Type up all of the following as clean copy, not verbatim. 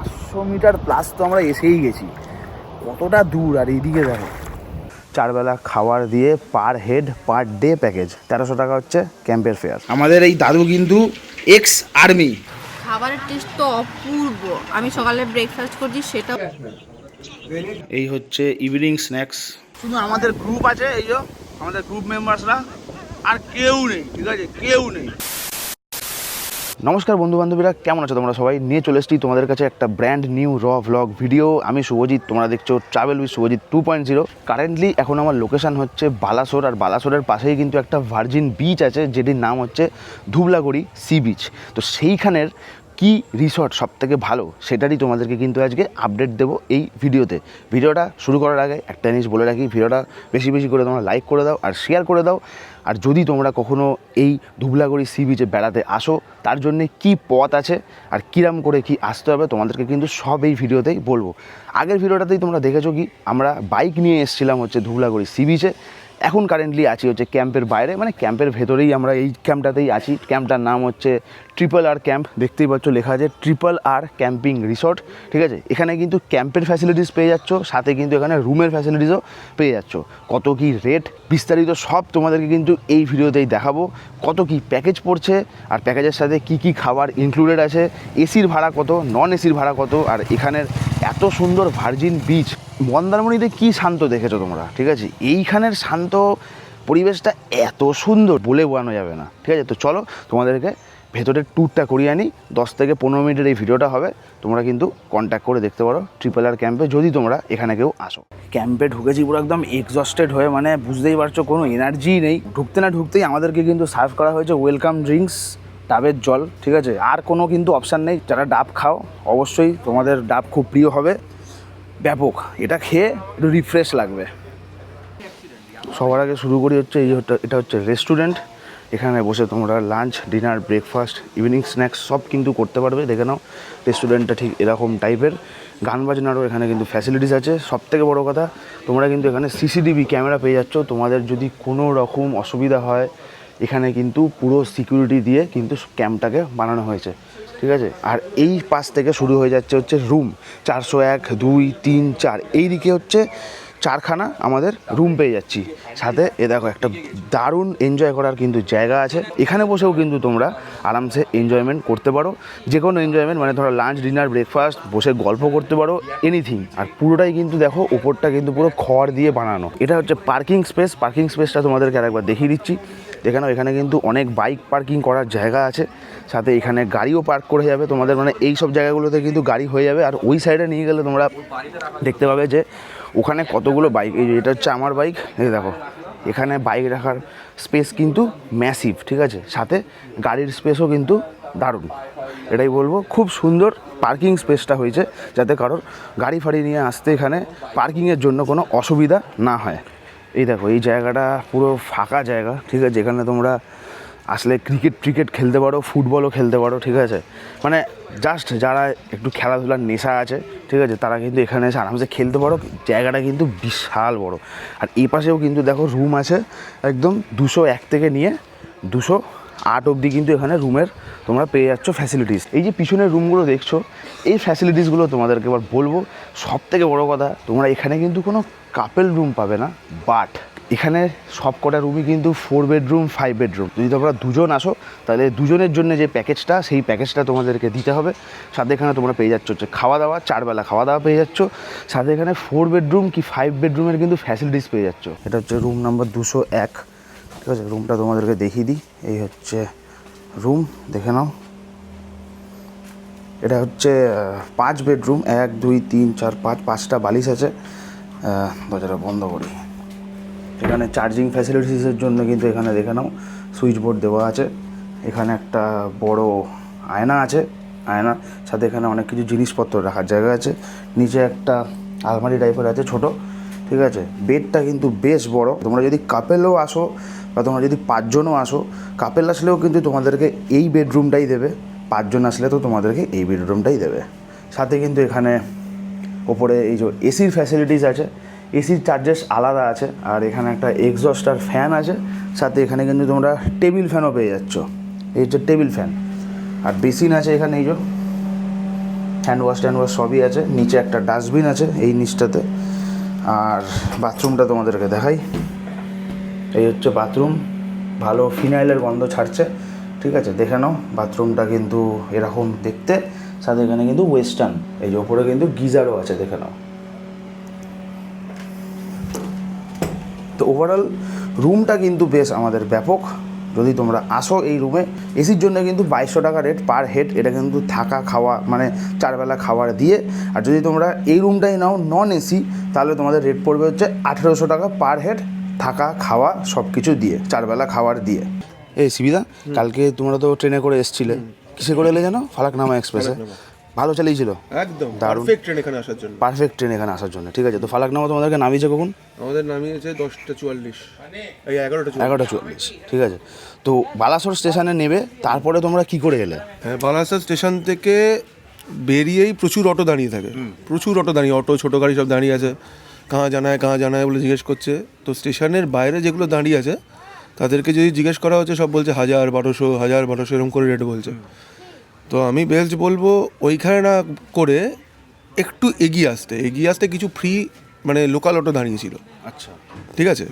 500 metre plus তো আমরা এসেই গেছি। কতটা দূর, আর এইদিকে দেখো 4 বেলা খাবার দিয়ে per head per day package 1300 টাকা হচ্ছে ক্যাম্পের ফেয়ার। আমাদের এই দাদু কিন্তু এক্স আর্মি। খাবারের টেস্ট তো অপূর্ব। আমি সকালে ব্রেকফাস্ট করছি, সেটা এই হচ্ছে ইভিনিং স্ন্যাক্স। শুধু আমাদের গ্রুপ আছে, এই যে আমাদের গ্রুপ মেম্বার্সরা, আর কেউ নেই, ঠিক আছে, কেউ নেই। নমস্কার বন্ধু বান্ধবীরা, কেমন আছো তোমরা সবাই? নিয়ে চলে এসেছি তোমাদের কাছে একটা ব্র্যান্ড নিউ র ভ্লগ ভিডিও। আমি শুভজিৎ, তোমরা দেখছো ট্রাভেল উইথ শুভজিৎ 2.0। কারেন্টলি এখন আমার লোকেশান হচ্ছে বালাসোর, আর বালাসোরের পাশেই কিন্তু একটা ভার্জিন বিচ আছে যেটির নাম হচ্ছে ধুবলাগড়ি সি বিচ। তো সেইখানের কি রিসর্ট সবথেকে ভালো সেটারই তোমাদেরকে কিন্তু আজকে আপডেট দেবো এই ভিডিওতে। ভিডিওটা শুরু করার আগে একটা জিনিস বলে রাখি, ভিডিওটা বেশি বেশি করে তোমরা লাইক করে দাও আর শেয়ার করে দাও। আর যদি তোমরা কখনো এই ধুবলাগড়ি সি বিচে বেড়াতে আসো, তার জন্যে কি পথ আছে আর কিরাম করে কি আসতে হবে তোমাদেরকে কিন্তু সব এই ভিডিওতেই বলবো। আগের ভিডিওটাতেই তোমরা দেখেছো কি আমরা বাইক নিয়ে এসেছিলাম হচ্ছে ধুবলাগড়ি সি বিচে। এখন কারেন্টলি আছি হচ্ছে ক্যাম্পের বাইরে, মানে ক্যাম্পের ভেতরেই আমরা এই ক্যাম্পটাতেই আছি। ক্যাম্পটার নাম হচ্ছে RRR ক্যাম্প, দেখতেই পাচ্ছ লেখা আছে RRR ক্যাম্পিং রিসর্ট, ঠিক আছে। এখানে কিন্তু ক্যাম্পের ফ্যাসিলিটিস পেয়ে যাচ্ছ, সাথে কিন্তু এখানে রুমের ফ্যাসিলিটিসও পেয়ে যাচ্ছ। কত কি রেট বিস্তারিত সব তোমাদেরকে কিন্তু এই ভিডিওতেই দেখাবো। কত কি প্যাকেজ পড়ছে, আর প্যাকেজের সাথে কি কি খাবার ইনক্লুডেড আছে, এসির ভাড়া কত, নন এসির ভাড়া কত, আর এখানের এত সুন্দর ভার্জিন বিচ। মন্দারমণিতে কি শান্ত দেখেছো তোমরা, ঠিক আছে, এইখানের শান্ত পরিবেশটা এত সুন্দর বলে বোঝানো যাবে না, ঠিক আছে। তো চলো তোমাদেরকে ভেতরের ট্যুরটা করিয়ে আনি। 10 থেকে 15 মিনিটের এই ভিডিওটা হবে, তোমরা কিন্তু কন্ট্যাক্ট করে দেখতে পারো RRR ক্যাম্পে যদি তোমরা এখানে কেউ আসো। ক্যাম্পে ঢুকেছি পুরো একদম এক্সস্টেড হয়ে, মানে বুঝতেই পারছো কোনো এনার্জি নেই। ঢুকতে না ঢুকতেই আমাদেরকে কিন্তু সার্ভ করা হয়েছে ওয়েলকাম ড্রিঙ্কস, ডাবের জল, ঠিক আছে। আর কোনো কিন্তু অপশান নেই। যারা ডাব খাও অবশ্যই তোমাদের ডাব খুব প্রিয় হবে, ব্যাপক। এটা খেয়ে একটু রিফ্রেশ লাগবে। সবার আগে শুরু করি হচ্ছে এটা হচ্ছে রেস্টুরেন্ট। এখানে বসে তোমরা lunch, dinner, breakfast, evening snacks সব কিন্তু করতে পারবে। দেখে নাও রেস্টুরেন্টটা ঠিক এরকম টাইপের। গান বাজনারও এখানে কিন্তু ফ্যাসিলিটিস আছে। সবথেকে বড় কথা, তোমরা কিন্তু এখানে CCTV ক্যামেরা পেয়ে যাচ্ছ। তোমাদের যদি কোনো রকম অসুবিধা হয়, এখানে কিন্তু পুরো সিকিউরিটি দিয়ে কিন্তু ক্যাম্পটাকে বানানো হয়েছে, ঠিক আছে। আর এই পাশ থেকে শুরু হয়ে যাচ্ছে হচ্ছে রুম 401, 2, 3, 4, এই দিকে হচ্ছে 4খানা আমাদের রুম পেয়ে যাচ্ছি। সাথে এ দেখো একটা দারুণ এনজয় করার কিন্তু জায়গা আছে। এখানে বসেও কিন্তু তোমরা আরামসে এনজয়মেন্ট করতে পারো, যে কোনো এনজয়মেন্ট, মানে ধরো লাঞ্চ, ডিনার, ব্রেকফাস্ট, বসে গল্প করতে পারো, এনিথিং। আর পুরোটাই কিন্তু দেখো ওপরটা কিন্তু পুরো খড় দিয়ে বানানো। এটা হচ্ছে পার্কিং স্পেস। পার্কিং স্পেসটা তোমাদেরকে আরেকবার দেখিয়ে দিচ্ছি। এখানে এখানে কিন্তু অনেক বাইক পার্কিং করার জায়গা আছে, সাথে এখানে গাড়িও পার্ক করে যাবে তোমাদের, মানে এই সব জায়গাগুলোতে কিন্তু গাড়ি হয়ে যাবে। আর ওই সাইডে নিয়ে গেলে তোমরা দেখতে পাবে যে ওখানে কতগুলো বাইক, এই যে এটা হচ্ছে আমার বাইক, এই দেখো এখানে বাইক রাখার স্পেস কিন্তু ম্যাসিভ, ঠিক আছে। সাথে গাড়ির স্পেসও কিন্তু দারুণ। এটাই বলবো, খুব সুন্দর পার্কিং স্পেসটা হয়েছে, যাতে কারোর গাড়ি ফাড়ি নিয়ে আসতে এখানে পার্কিংয়ের জন্য কোনো অসুবিধা না হয়। এই দেখো এই জায়গাটা পুরো ফাঁকা জায়গা, ঠিক আছে। এখানে তোমরা আসলে ক্রিকেট খেলতে পারো, ফুটবলও খেলতে পারো, ঠিক আছে। মানে জাস্ট যারা একটু খেলাধুলার নেশা আছে, ঠিক আছে, তারা কিন্তু এখানে এসে আরামসে খেলতে পারো। জায়গাটা কিন্তু বিশাল বড়। আর এই পাশেও কিন্তু দেখো রুম আছে একদম 201 থেকে নিয়ে 208 অবধি কিন্তু এখানে রুমের তোমরা পেয়ে যাচ্ছ ফ্যাসিলিটিস। এই যে পিছনের রুমগুলো দেখছো, এই ফ্যাসিলিটিসগুলো তোমাদেরকে এবার বলবো। সব থেকে বড়ো কথা, তোমরা এখানে কিন্তু কোনো কাপেল রুম পাবে না, বাট এখানে সব কটা রুমই কিন্তু 4 বেডরুম 5 বেডরুম। যদি তোমরা দুজন আসো, তাহলে দুজনের জন্য যে প্যাকেজটা, সেই প্যাকেজটা তোমাদেরকে দিতে হবে। সাথে এখানে তোমরা পেয়ে যাচ্ছ হচ্ছে খাওয়া দাওয়া, 4 বেলা খাওয়া দাওয়া পেয়ে যাচ্ছ। সাথে এখানে 4 বেডরুম কি 5 বেডরুমের কিন্তু ফ্যাসিলিটিস পেয়ে যাচ্ছ। এটা হচ্ছে রুম নাম্বার 201, ঠিক আছে। রুমটা তোমাদেরকে দেখিয়ে দিই। এই হচ্ছে রুম, দেখে নাও। এটা হচ্ছে 5 বেডরুম, 1, 2, 3, 4, 5, 5টা বালিশ আছে। দরজাটা বন্ধ করি। এখানে চার্জিং ফ্যাসিলিটিসের জন্য কিন্তু এখানে দেখে নাও সুইচ বোর্ড দেওয়া আছে। এখানে একটা বড় আয়না আছে, আয়নার সাথে এখানে অনেক কিছু জিনিসপত্র রাখার জায়গা আছে। নিচে একটা আলমারি টাইপের আছে ছোট, ঠিক আছে। বেডটা কিন্তু বেশ বড়। তোমরা যদি কাপেলও আসো বা তোমরা যদি 5 জনও আসো, কাপেল আসলেও কিন্তু তোমাদেরকে এই বেডরুমটাই দেবে, 5 জন আসলে তো তোমাদেরকে এই বেডরুমটাই দেবে। সাথে কিন্তু এখানে ওপরে এই যে এসির ফ্যাসিলিটিস আছে, এসির চার্জেস আলাদা আছে। আর এখানে একটা এক্সস্টার ফ্যান আছে, সাথে এখানে কিন্তু তোমরা টেবিল ফ্যানও পেয়ে যাচ্ছ। এই হচ্ছে টেবিল ফ্যান। আর বেসিন আছে এখানে, এই যে হ্যান্ড ওয়াশ সবই আছে। নিচে একটা ডাস্টবিন আছে এই নিচটাতে। আর বাথরুমটা তোমাদেরকে দেখাই। এই হচ্ছে বাথরুম, ভালো ফিনাইলের গন্ধ ছাড়ছে, ঠিক আছে, দেখে নাও। বাথরুমটা কিন্তু এরকম দেখতে, সাথে এখানে কিন্তু ওয়েস্টার্ন, এই যে ওপরে কিন্তু গিজারও আছে, দেখে নাও। তো ওভারঅল রুমটা কিন্তু বেশ আমাদের ব্যাপক। যদি তোমরা আসো এই রুমে, এসির জন্য কিন্তু 2200 টাকা রেট পার হেড, এটা কিন্তু থাকা খাওয়া মানে 4 বেলা খাবার দিয়ে। আর যদি তোমরা এই রুমটাই নাও নন এসি, তাহলে তোমাদের রেট পড়বে হচ্ছে 1800 টাকা পার হেড, থাকা খাওয়া সব কিছু দিয়ে, 4 বেলা খাবার দিয়ে। এই শিবিদা, কালকে তোমরা তো ট্রেনে করে এসছিলে, কিসে করে এলে জানো? ফালাকনামা এক্সপ্রেসে। ভালো চালিয়েছিল একদম দারুণ, পারফেক্ট ট্রেন এখানে আসার জন্য। পারফেক্ট ট্রেন এখানে আসার জন্য, ঠিক আছে। তো ফালাকনামা তোমাদেরকে নামিয়েছে কখন? আমাদের নামিয়েছে 10:44, এই 11:44। 11:44, ঠিক আছে। তো বালাসোর স্টেশনে নেবে, তারপরে তোমরা কি করে এলে? হ্যাঁ, বালাসোর স্টেশন থেকে বেরিয়েই প্রচুর অটো দাঁড়িয়ে থাকে, প্রচুর অটো দাঁড়িয়ে, অটো ছোটো গাড়ি সব দাঁড়িয়ে আছে। কাহা জানায় বলে জিজ্ঞেস করছে। তো স্টেশনের বাইরে যেগুলো দাঁড়িয়ে আছে তাদেরকে যদি জিজ্ঞেস করা হচ্ছে, সব বলছে 1000-1200 এরকম করে রেট বলছে। তো আমি বেস্ট বলবো ওইখানে না করে একটু এগিয়ে আসতে কিছু ফ্রি মানে লোকাল অটো দাঁড়িয়েছিল, আচ্ছা, ঠিক আছে।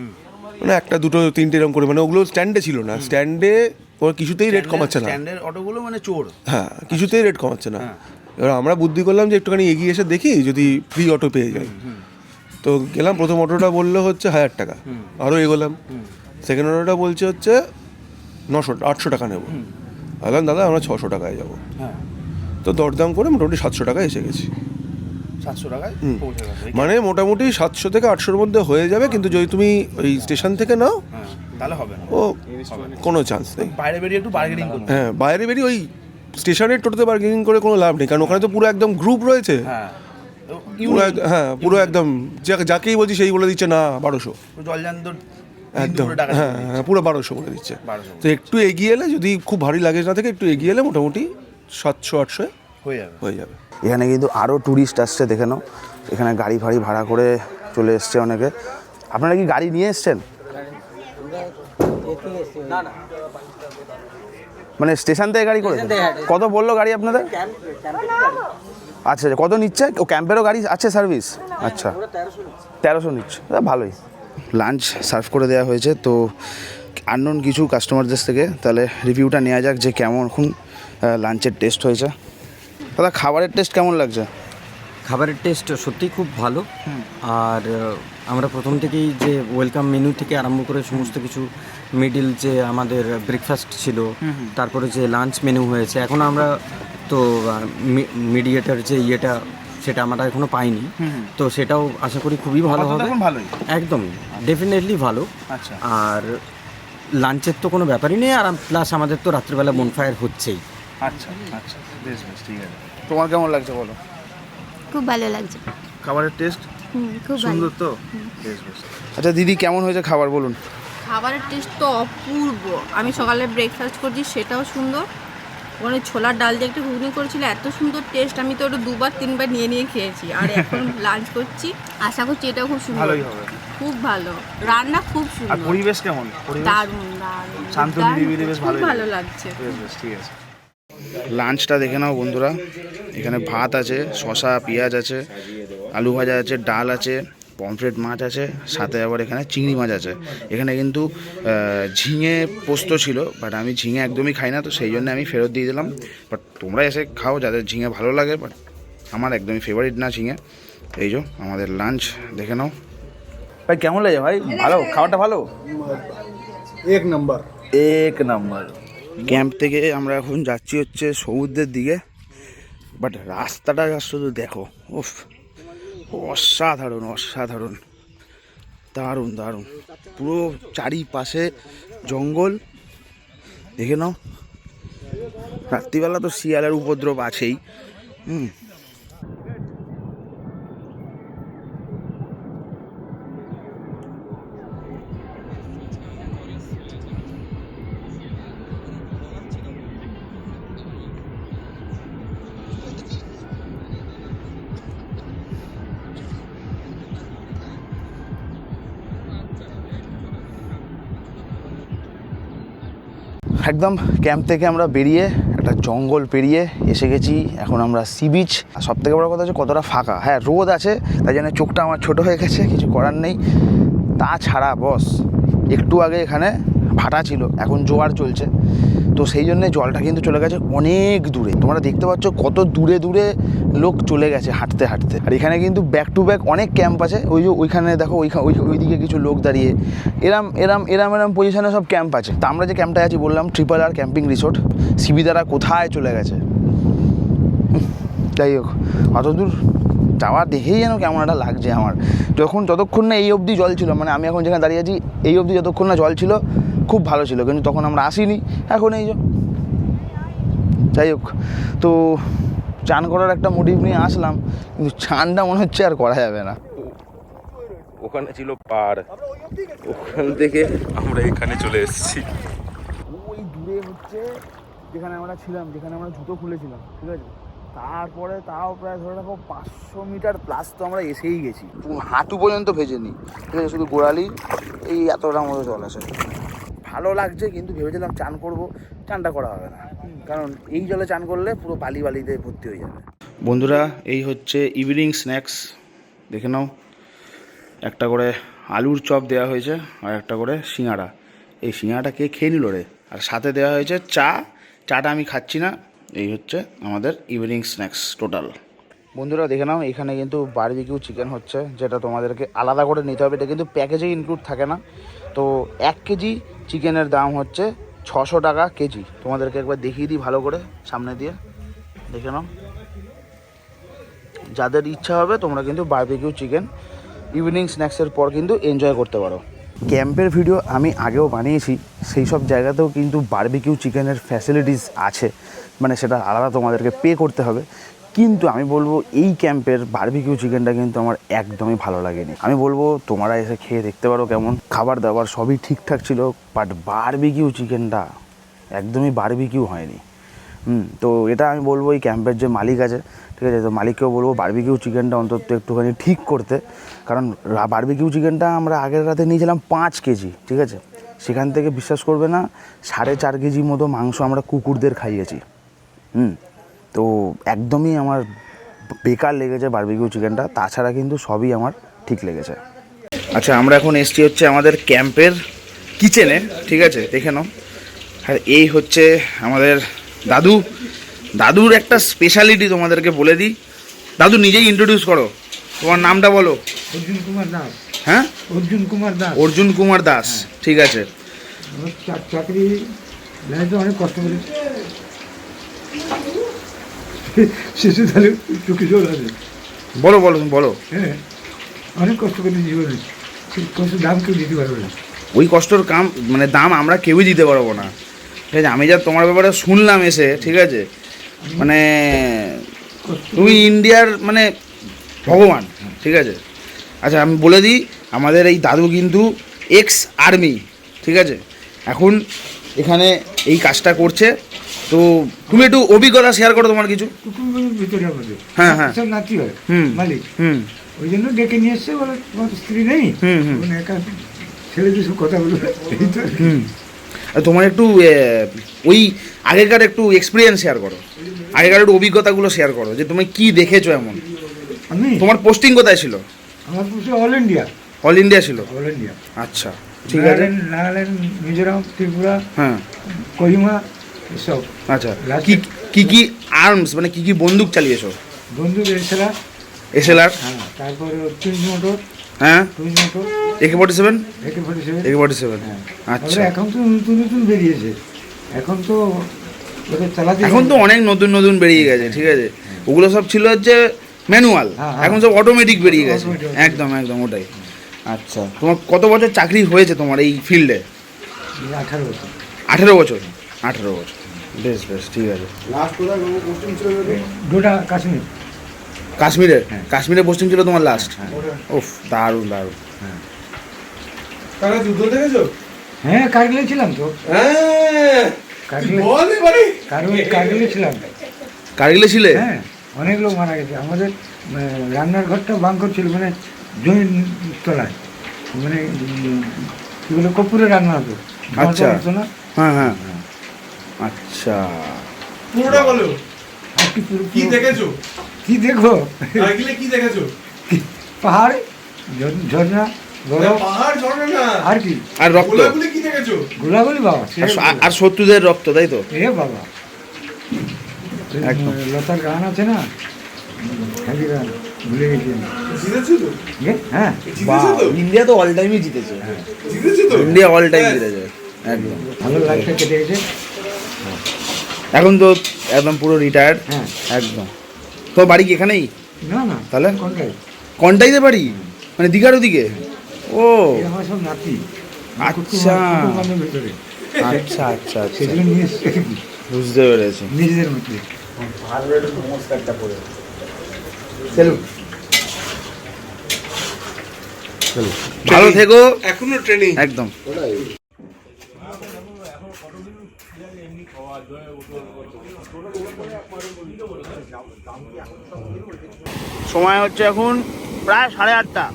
মানে 1, 2, 3 এরকম করে, মানে ওগুলো স্ট্যান্ডে ছিল না, স্ট্যান্ডে ওরা কিছুতেই রেট কমাচ্ছে না। স্ট্যান্ডের অটোগুলো মানে চোর। হ্যাঁ, কিছুতেই রেট কমাচ্ছে না। এবার আমরা বুদ্ধি করলাম যে একটুখানি এগিয়ে এসে দেখি যদি ফ্রি অটো পেয়ে যাই। তো গেলাম, প্রথম অটোটা বললো হচ্ছে 1000 টাকা, আরও এগোলাম, সেকেন্ড অটোটা বলছে হচ্ছে 800 টাকা নেবো। বললাম দাদা আমরা 600 টাকায় যাবো। হ্যাঁ, তো দরদাম করে মোটামুটি 700 টাকায় এসে গেছি। 700 টাকায় পৌঁছে গেছে। মানে মোটামুটি 700 থেকে 800-র মধ্যে হয়ে যাবে, কিন্তু যদি তুমি ওই স্টেশন থেকে নাও হ্যাঁ, তাহলে হবে না, ও কোনো চান্স নেই। বাইরে বেরিয়ে একটু বার্গেনিং করতে। হ্যাঁ, বাইরে বেরিয়ে ওই স্টেশনের টোটোতে বার্গেনিং করে কোনো লাভ নেই, কারণ ওখানে তো পুরো একদম গ্রুপ রয়েছে। হ্যাঁ, পুরো একদম যাকেই বলছি সেই বলে দিচ্ছে না 1200, জলজান্ত একদম। হ্যাঁ, পুরো 1200 বলে দিচ্ছে। 1200 তো একটু এগিয়ে এলে, যদি খুব ভারী লাগেজ না থাকে, একটু এগিয়ে এলে মোটামুটি 700-800 হয়ে যাবে। এখানে কিন্তু আরও ট্যুরিস্ট আসছে, দেখে নাও। এখানে গাড়ি ফাড়ি ভাড়া করে চলে এসছে অনেকে। আপনারা কি গাড়ি নিয়ে এসছেন? মানে স্টেশন থেকে গাড়ি করেছেন? কত বললো গাড়ি আপনাদের? আচ্ছা, কত নিচ্ছে? ও ক্যাম্পেরও গাড়ি আছে সার্ভিস? আচ্ছা, 1300 নিচ্ছে, ভালোই। লাঞ্চ সার্ভ করে দেওয়া হয়েছে। তো আননোন কিছু কাস্টমারদের থেকে তাহলে রিভিউটা নেওয়া যাক যে কেমন এখন লাঞ্চের টেস্ট হয়েছে। দাদা, খাবারের টেস্ট কেমন লাগছে? খাবারের টেস্ট সত্যিই খুব ভালো। আর আমরা প্রথম থেকেই যে ওয়েলকাম মেনু থেকে আরম্ভ করে সমস্ত কিছু, মিডিল যে আমাদের ব্রেকফাস্ট ছিল, তারপরে যে লাঞ্চ মেনু হয়েছে, এখন আমরা তো মিডিয়েটার যে ইয়েটা সেটা আমরা এখনও পাইনি। তো সেটাও আশা করি খুবই ভালো হবে। ভালোই, একদম ডেফিনেটলি ভালো। আচ্ছা, আর লাঞ্চের তো কোনো ব্যাপারই নেই। আর প্লাস আমাদের তো রাত্রিবেলা বনফায়ার হচ্ছেই। আচ্ছা, আচ্ছা, বেশ বেশ, ঠিক আছে। তোমার কেমন লাগছে বলো? খুব ভালো লাগছে। খাবারের টেস্ট খুব ভালো। সুন্দর তো? বেশ বেশ। আচ্ছা দিদি, কেমন হয়েছে খাবার বলুন? খাবারের টেস্ট তো অপূর্ব। আমি সকালে ব্রেকফাস্ট করছি, সেটাও সুন্দর। ওখানে ছোলার ডাল দিয়ে একটা ঘুগনি করেছিল, এত সুন্দর টেস্ট। আমি তো ওটা 2-3 বার নিয়ে খেয়েছি। আর এখন লাঞ্চ করছি, আশা করছি এটাও খুব সুন্দর, ভালোই হবে। খুব ভালো রান্না, খুব আর সুন্দর, পরিবেশ কেমন? দারুণ দারুণ, শান্ত নিরিবিলি, বেশ খুব ভালোই ভালো লাগছে। বেশ বেশ, ঠিক আছে। লাঞ্চটা দেখে নাও বন্ধুরা। এখানে ভাত আছে, শসা পেঁয়াজ আছে, আলু ভাজা আছে, ডাল আছে, পমফ্রেট মাছ আছে, সাথে আবার এখানে চিংড়ি মাছ আছে। এখানে কিন্তু ঝিঙে পোস্ত ছিল, বাট আমি ঝিঙে একদমই খাই না, তো সেই জন্য আমি ফেরত দিয়ে দিলাম। বাট তোমরা এসে খাও যাদের ঝিঙে ভালো লাগে, বাট আমার একদমই ফেভারিট না ঝিঙে। এই যে আমাদের লাঞ্চ দেখে নাও। ভাই কেমন লাগে ভাই? ভালো খাবারটা? ভালো, এক নম্বর। ক্যাম্প থেকে আমরা এখন যাচ্ছি হচ্ছে সমুদ্রের দিকে, বাট রাস্তাটা শুধু দেখো, উফ, অসাধারণ অসাধারণ, দারুণ দারুণ। পুরো চারিপাশে জঙ্গল, দেখে নাও। রাত্রিবেলা তো শিয়ালের উপদ্রব আছেই। একদম ক্যাম্প থেকে আমরা বেরিয়ে একটা একটা জঙ্গল পেরিয়ে এসে গেছি এখন আমরা সি বিচ। আর সব থেকে বড় কথা হচ্ছে কতটা ফাঁকা। হ্যাঁ রোদ আছে, তাই জন্য চোখটা আমার ছোট হয়ে গেছে, কিছু করার নেই। তাছাড়া বস একটু আগে এখানে ভাটা ছিল, এখন জোয়ার চলছে, তো সেই জন্য জলটা কিন্তু চলে গেছে অনেক দূরে। তোমরা দেখতে পাচ্ছ কত দূরে দূরে লোক চলে গেছে হাঁটতে হাঁটতে। আর এখানে কিন্তু ব্যাক টু ব্যাক অনেক ক্যাম্প আছে। ওই যে ওইখানে দেখো ওইদিকে কিছু লোক দাঁড়িয়ে, এরম পজিশনে সব ক্যাম্প আছে। তা আমরা যে ক্যাম্পটায় আছি বললাম RRR ক্যাম্পিং রিসোর্ট, সিবিদারা কোথায় চলে গেছে। যাই হোক, অত দূর যাওয়া দেখেই যেন কেমন একটা লাগছে আমার। যতক্ষণ না এই অবধি জল ছিল, মানে আমি এখন যেখানে দাঁড়িয়ে আছি এই অবধি যতক্ষণ না জল ছিল খুব ভালো ছিল, কিন্তু তখন আমরা আসিনি, এখন এই যে। যাই হোক, তো চান করার একটা মোটিভ নিয়ে আসলাম, কিন্তু চানটা মনে হচ্ছে আর করা যাবে না। ওখানে ছিল পাড়, ওখান থেকে আমরা এখানে চলে এসেছি। ওই দূরে হচ্ছে যেখানে আমরা ছিলাম, যেখানে আমরা জুতো খুলেছিলাম, ঠিক আছে, তারপরে তাও প্রায় ধরে রাখো 500 মিটার প্লাস তো আমরা এসেই গেছি, হাঁটু পর্যন্ত ভেজেনি, ঠিক আছে, শুধু গোড়ালি এই এতটা মতো জল আছে। ভালো লাগছে, কিন্তু ভেবেছিলাম চান করব, চানটা করা হবে না, কারণ এই জলে চান করলে পুরো বালিতে ভর্তি হয়ে যাবে। বন্ধুরা, এই হচ্ছে ইভিনিং স্ন্যাক্স, দেখে নাও। একটা করে আলুর চপ দেওয়া হয়েছে আর একটা করে সিঙাড়া। এই সিঙাড়াটা কে খেয়ে নিল রে? আর সাথে দেওয়া হয়েছে চাটা আমি খাচ্ছি না। এই হচ্ছে আমাদের ইভিনিং স্ন্যাক্স টোটাল। বন্ধুরা দেখে নাও, এখানে কিন্তু বারবিকিউ চিকেন হচ্ছে, যেটা তোমাদেরকে আলাদা করে নিতে হবে, এটা কিন্তু প্যাকেজে ইনক্লুড থাকে না। তো 1 কেজি চিকেনের দাম হচ্ছে 600 টাকা কেজি। তোমাদেরকে একবার দেখিয়ে দিই ভালো করে সামনে দিয়ে, দেখে নাও। যাদের ইচ্ছা হবে তোমরা কিন্তু বারবিকিউ চিকেন ইভিনিং স্ন্যাক্সের পর কিন্তু এনজয় করতে পারো। ক্যাম্পের ভিডিও আমি আগেও বানিয়েছি, সেই সব জায়গাতেও কিন্তু বারবিকিউ চিকেনের ফ্যাসিলিটিস আছে, মানে সেটা আলাদা তোমাদেরকে পে করতে হবে। কিন্তু আমি বলবো এই ক্যাম্পের বারবিকিউ চিকেনটা কিন্তু আমার একদমই ভালো লাগেনি। আমি বলবো তোমরা এসে খেয়ে দেখতে পারো কেমন। খাবার দাবার সবই ঠিকঠাক ছিল, বাট বারবিকিউ চিকেনটা একদমই বারবিকিউ হয়নি। তো এটা আমি বলবো এই ক্যাম্পের যে মালিক আছে, ঠিক আছে, তো মালিককেও বলবো বারবিকিউ চিকেনটা অন্তত একটুখানি ঠিক করতে, কারণ বারবিকিউ চিকেনটা আমরা আগের রাতে নিয়েছিলাম 5 কেজি, ঠিক আছে, সেখান থেকে বিশ্বাস করবে না 4.5 কেজি মতো মাংস আমরা কুকুরদের খাইয়েছি। তো একদমই আমার বেকার লেগেছে বারবিকিউ চিকেনটা, তাছাড়া কিন্তু সবই আমার ঠিক লেগেছে। আচ্ছা, আমরা এখন এসছি হচ্ছে আমাদের ক্যাম্পের কিচেনে, ঠিক আছে, দেখে নাও। আর এই হচ্ছে আমাদের দাদুর একটা স্পেশালিটি তোমাদেরকে বলে দিই। দাদু নিজেই ইন্ট্রোডিউস করো, তোমার নামটা বলো। অর্জুন কুমার দাস। হ্যাঁ, অর্জুন কুমার দাস। ঠিক আছে। আমার চাকরি লাইফে অনেক কষ্ট করে শেষে তাহলে চোখে জল আছে। বলো। হ্যাঁ, অনেক কষ্ট করে জীবনে, সেই কষ্টের দাম কেউ দিতে পারবে না। ওই কষ্টর দাম আমরা কেউই দিতে পারবো না, ঠিক আছে। আমি যা তোমার ব্যাপারে শুনলাম এসে, ঠিক আছে, মানে তুমি ইন্ডিয়ার মানে ভগবান, ঠিক আছে। আচ্ছা, আমি বলে দিই, আমাদের এই দাদু কিন্তু এক্স আর্মি, ঠিক আছে, এখন এখানে এই কাজটা করছে। তো তুমি একটু অভিজ্ঞতা শেয়ার করো তোমার কিছু। কুকুরগুলোর ভিতরে আমাদের হ্যাঁ সব নাতি হয় মালিক, ওই জন্য ডেকে নিয়ে এসছে, বলে তোমার স্ত্রী নেই, একা ছেড়ে দিয়ে সব কথা বলবে। তোমার একটু ওই আগেকার একটু এক্সপিরিয়েন্স শেয়ার করো, আগেকার একটু অভিজ্ঞতাগুলো শেয়ার করো, যে তুমি কি দেখেছো এমন। আমি, তোমার পোস্টিং কোথায় ছিল? আমার পুরো অল ইন্ডিয়া ছিল। All India. আচ্ছা, ঠিক আছে। নাগাল্যান্ড, মিজোরাম, ত্রিপুরা, হ্যাঁ, কোহিমা, এসব। আচ্ছা, কি আর্মস, মানে কি বন্দুক চালিয়েছো? বন্দুক এসএলআর, হ্যাঁ, তারপরে টুইন মোটর, হ্যাঁ, AK-47, হ্যাঁ। আচ্ছা। এখন তো নতুন বেরিয়েছে, এখন তো ওদের চালাতে, এখন তো অনেক নতুন বেরিয়ে গেছে, ঠিক আছে। ওগুলো সব ছিল হচ্ছে ম্যানুয়াল, এখন সব অটোমেটিক বেরিয়ে গেছে। একদম ওটাই। আচ্ছা, তোমার কত বছর চাকরি হয়েছে তোমার এই ফিল্ডে? 18 বছর। 18 বছর। বেশ, ঠিক আছে। গোটা কাশ্মীর। কাশ্মীরে পোস্টিং ছিল তোমার লাস্ট? ওফ, দারুণ। হ্যাঁ, কারগিলে ছিলাম তো। কারগিলে ছিলাম। কারগিলে ছিলে? হ্যাঁ, অনেক লোক মারা গেছে। আমাদের রান্নার ঘরটা বাংকর ছিল, মানে জমির তলায়, মানে কি বলে কর্পূরে রান্না হতো। আচ্ছা, হতো না। হ্যাঁ, আচ্ছা। পুরোটা বলো, আর কি পুরো কি দেখেছো? কি দেখবো? সাইকেলে কি দেখেছো? পাহাড়, ঝর্ণা, বরফ, পাহাড়, ঝর্ণা না, আর কি? আর রক্ত, গোলাগুলি কি দেখেছো? গোলাগুলি বাবা, সে আর শত্রুদের রক্ত, তাই তো? এ বাবা, একদম। লতার গান আছে না, খালি গান ভুলে গেছি আমি। জিতেছো তো? হ্যাঁ, জিতেছো তো? ইন্ডিয়া তো অল টাইমই জিতেছে, জিতেছো তো? ইন্ডিয়া অল টাইম জিতেছে একদম। ভালো লাইফটা কেটে গেছে। এখন তো একদম পুরো রিটায়ার্ড, হ্যাঁ, একদম। তো বাড়ি কি এখানেই? না না, তাহলে? কোনটাই? কন্টাইতে বাড়ি, মানে দীঘার ওদিকে? ও এই আমার সব নাতি, আচ্ছা কুটুম্বাদের ভেতরে, আচ্ছা আচ্ছা আচ্ছা, সেগুলো নিয়ে এসছে বুঝতে পেরেছি। নিজেদের মধ্যে। ভালো থেকো, এখনো ট্রেনিং। একদম। সময় হচ্ছে এখন প্রায় 8:30।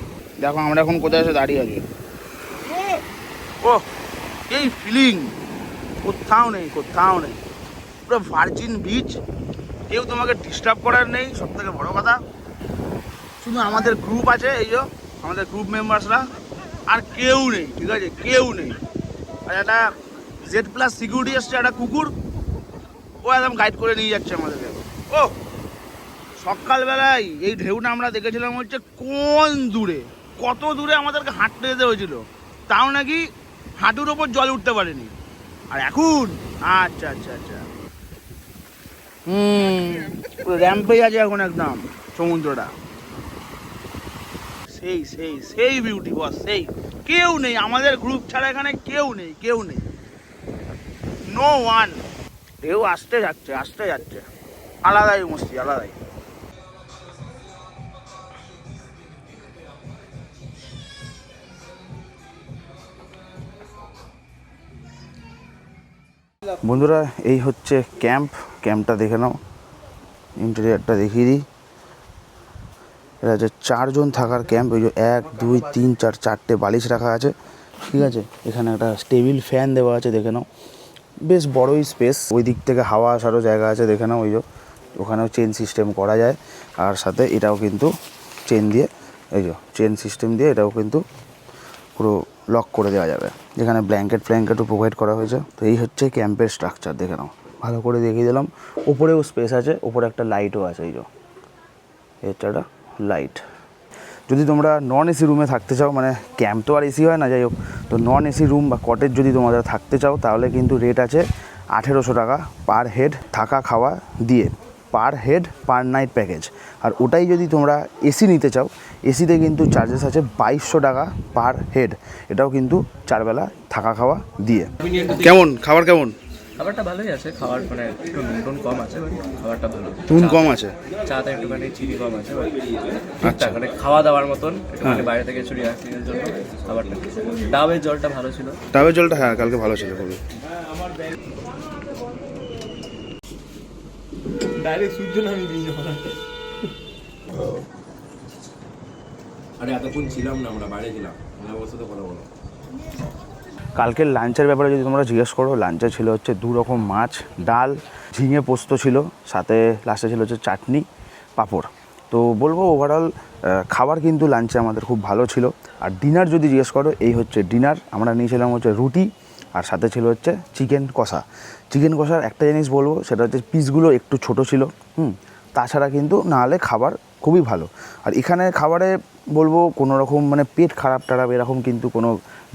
দেখো আমরা এখন কোথায় এসে দাঁড়িয়ে আছি। ও এই ফিলিং কোথাও নেই, কোথাও নেই। পুরো ভার্জিন বিচ, কেউ তোমাকে ডিস্টার্ব করার নেই। সব থেকে বড় কথা, শুধু আমাদের গ্রুপ আছে, এই যে আমাদের গ্রুপ মেম্বার্সরা, আর কেউ নেই, ঠিক আছে? কেউ নেই। আর একটা Z+ সিকিউরিটি এসছে, একটা কুকুর, ও একদম গাইড করে নিয়ে যাচ্ছে আমাদেরকে। ও সকালবেলায় এই ঢেউটা আমরা দেখেছিলাম হচ্ছে কোন দূরে, কত দূরে আমাদেরকে হাঁটতে যেতে হয়েছিল, তাও নাকি হাঁটুর ওপর জল উঠতে পারেনি। আর এখন আচ্ছা আচ্ছা আচ্ছা, র্যাম্পেই আছে এখন একদম সমুদ্রটা। সেই সেই সেই বিউটি বস, সেই কেউ নেই আমাদের গ্রুপ ছাড়া, এখানে কেউ নেই, কেউ নেই, নো ওয়ান। ঢেউ আসতে যাচ্ছে, আসতে যাচ্ছে, আলাদাই মস্তি, আলাদাই। বন্ধুরা এই হচ্ছে ক্যাম্পটা দেখে নাও, ইন্টেরিয়ারটা দেখিয়ে দিই। এটা হচ্ছে 4 জন থাকার ক্যাম্প। ওই যে 1 2 3 4 4টে বালিশ রাখা আছে, ঠিক আছে? এখানে একটা টেবিল ফ্যান দেওয়া আছে, দেখে নাও। বেশ বড়ই স্পেস, ওই দিক থেকে হাওয়া আসারও জায়গা আছে, দেখে নাও। ওই যে ওখানেও চেন সিস্টেম করা যায়, আর সাথে এটাও কিন্তু চেন দিয়ে, এই যে চেন সিস্টেম দিয়ে এটাও কিন্তু পুরো লক করে দেওয়া যাবে। যেখানে ব্ল্যাঙ্কেটও প্রোভাইড করা হয়েছে। তো এই হচ্ছে ক্যাম্পের স্ট্রাকচার, দেখে নাও, ভালো করে দেখিয়ে দিলাম। ওপরেও স্পেস আছে, ওপরে একটা লাইটও আছে, এই যে এটা একটা লাইট। যদি তোমরা নন এসি রুমে থাকতে চাও, মানে ক্যাম্প তো আর এসি হয় না, যাই হোক, তো নন এসি রুম বা কটেজ যদি তোমরা থাকতে চাও, তাহলে কিন্তু রেট আছে 1800 টাকা পার হেড, থাকা খাওয়া দিয়ে, per head per night package. আর ওটাই যদি তোমরা এসি নিতে চাও, এসিতে কিন্তু চার্জেস আছে 2200 টাকা পার হেড, এটাও কিন্তু 4 বেলা থাকা খাওয়া দিয়ে। কেমন খাবার, কেমন? খাবারটা ভালোই আছে, খাবার মানে একটু নুন কম আছে, বাট খাবারটা ভালো। নুন কম আছে, চাতে একটুখানি চিনি কম আছে, বাট ঠিকঠাক মানে খাওয়া দাওয়ার মতন। একটুখানি বাইরে থেকে চুরি আসছিলেন জন্য খাবারটা ঠিক আছে। ডাবের জলটা ভালো ছিল, ডাবের জলটা হ্যাঁ কালকে ভালো ছিল খুবই। ডাইরেক্ট সূর্য নামি দিয়ে আরে এতক্ষণ ছিলাম না, আমরা বাইরে ছিলাম, অবস্থা তো কথা বলো। কালকের লাঞ্চের ব্যাপারে যদি তোমরা জিজ্ঞেস করো, লাঞ্চে ছিল হচ্ছে 2 রকম মাছ, ডাল, ঝিঙে পোস্ত ছিল, সাথে লাস্টে ছিল হচ্ছে চাটনি, পাঁপড়। তো বলবো ওভারঅল খাবার কিন্তু লাঞ্চে আমাদের খুব ভালো ছিল। আর ডিনার যদি জিজ্ঞেস করো, এই হচ্ছে ডিনার। আমরা নিয়েছিলাম হচ্ছে রুটি, আর সাথে ছিল হচ্ছে চিকেন কষা। চিকেন কষার একটা জিনিস বলবো, সেটা হচ্ছে পিসগুলো একটু ছোট ছিল, তাছাড়া কিন্তু নাহলে খাবার খুবই ভালো। আর এখানে খাবারে বলবো কোনো রকম মানে পেট খারাপ টারাপ এরকম কিন্তু কোনো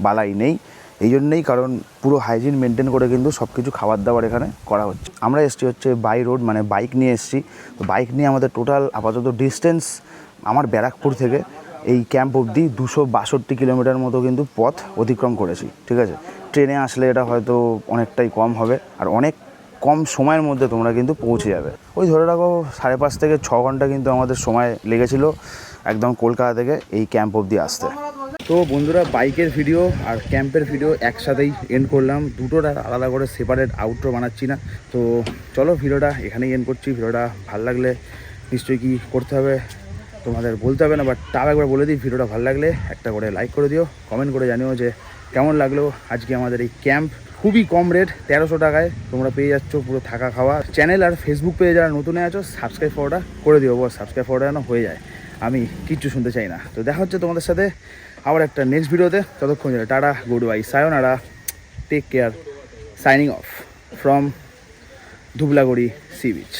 বালাই নেই। এই জন্যেই, কারণ পুরো হাইজিন মেনটেন করে কিন্তু সব কিছু খাবার দাবার এখানে করা হচ্ছে। আমরা এসছি হচ্ছে বাই রোড, মানে বাইক নিয়ে এসছি। তো বাইক নিয়ে আমাদের টোটাল আপাতত ডিস্টেন্স আমার ব্যারাকপুর থেকে এই ক্যাম্প অবধি 262 কিলোমিটার মতো কিন্তু পথ অতিক্রম করেছি, ঠিক আছে? ট্রেনে আসলে এটা হয়তো অনেকটাই কম হবে, আর অনেক কম সময়ের মধ্যে তোমরা কিন্তু পৌঁছে যাবে। ওই ধরে রাখো 5.5 থেকে 6 ঘন্টা কিন্তু আমাদের সময় লেগেছিল একদম কলকাতা থেকে এই ক্যাম্প অবধি আসতে। তো বন্ধুরা, বাইকের ভিডিও আর ক্যাম্পের ভিডিও একসাথেই এন্ড করলাম, দুটোর আলাদা করে সেপারেট আউটরো বানাচ্ছি না। তো চলো ভিডিওটা এখানেই এন্ড করছি। ভিডিওটা ভালো লাগলে নিশ্চয়ই কি করতে হবে তোমাদের বলতে হবে না, বাট তাও একবার বলে দিই, ভিডিওটা ভালো লাগলে একটা করে লাইক করে দিও, কমেন্ট করে জানিও যে কেমন লাগলো আজকে আমাদের এই ক্যাম্প। খুবই কম রেট, 1300 টাকায় তোমরা পেয়ে যাচ্ছ পুরো থাকা খাওয়া। চ্যানেল আর ফেসবুক পেজে যারা নতুনে আছো সাবস্ক্রাইব করাটা করে দিও, বস সাবস্ক্রাইব করাটা যেন হয়ে যায়, আমি কিচ্ছু শুনতে চাই না। তো দেখা হচ্ছে তোমাদের সাথে আবার একটা নেক্সট ভিডিওতে, ততক্ষণ যাবে টাটা, গুড বাই, সায়োনারা, take care, signing off from Dhublagori sea beach.